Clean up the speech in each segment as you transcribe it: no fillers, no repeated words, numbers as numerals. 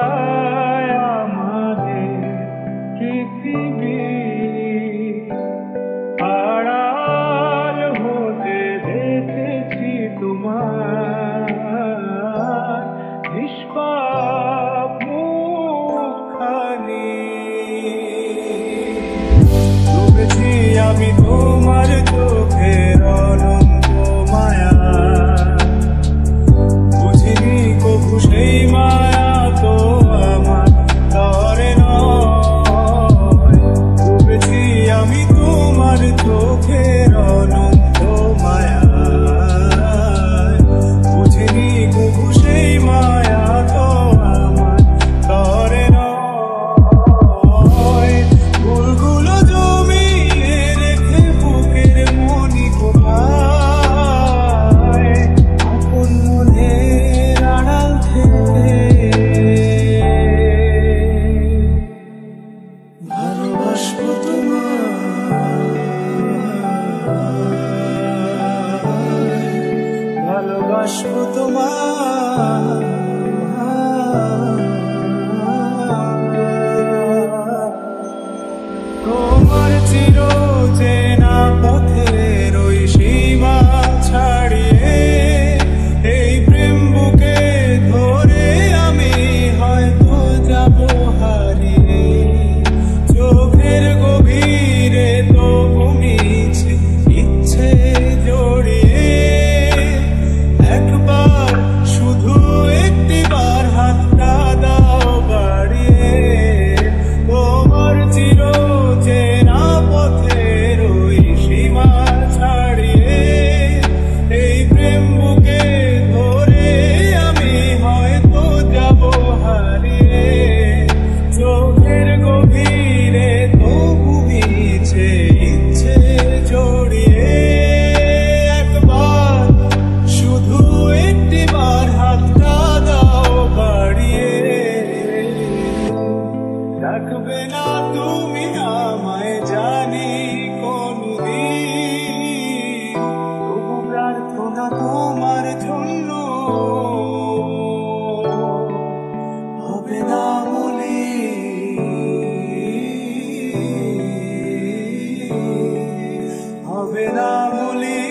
যায় আমাদের পৃথিবী, আড়াল হতে দেখেছি তোমার নিষ্পাপ মুখখানি। ডুবেছি আমি তোমার চোখের অনন্ত মায়া, বুঝিনি কবু সেই মায়া তো আমার তরে নয়। ডুবেছি আমি তোমার চোখের অনন্ত মায়া, বুঝিনি কবু সেই মায়া তো আমার তরে নয়। ফুলগুলো জমিয়ে রেখে বুকের মনি কোথায়, আপন মনের আড়াল থেকে ভালোবাসবো তোমায়, ভালোবাসবো তোমায়। তোমার চির চেনা পথের ওই সীমা ছাড়িয়ে এই প্রেম বুকে ধরে আমি হয়তো যাব হারিয়ে। চোখের গভীরে তো ঘুমিয়েছে ইচ্ছে জড়িয়ে, একবার শুধু একটিবার হাতটা দাও বাড়িয়ে। তোমার চির চেনা পথের ওই সীমা ছাড়িয়ে এই প্রেম বুকে ধরে আমি হয়তো যাব হারিয়ে। চোখের গভীরে তো ঘুমিয়েছে ইচ্ছে জড়িয়ে, একবার শুধু একটিবার হাতটা দাও বাড়িয়ে। রাখবে না তুমি আমায় জানি কোনদিন, তবু প্রার্থনা তোমার জন্য হবে না মলিন, হবে না মলিন।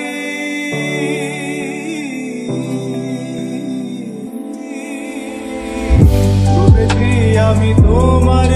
ডুবেছি আমি তোমার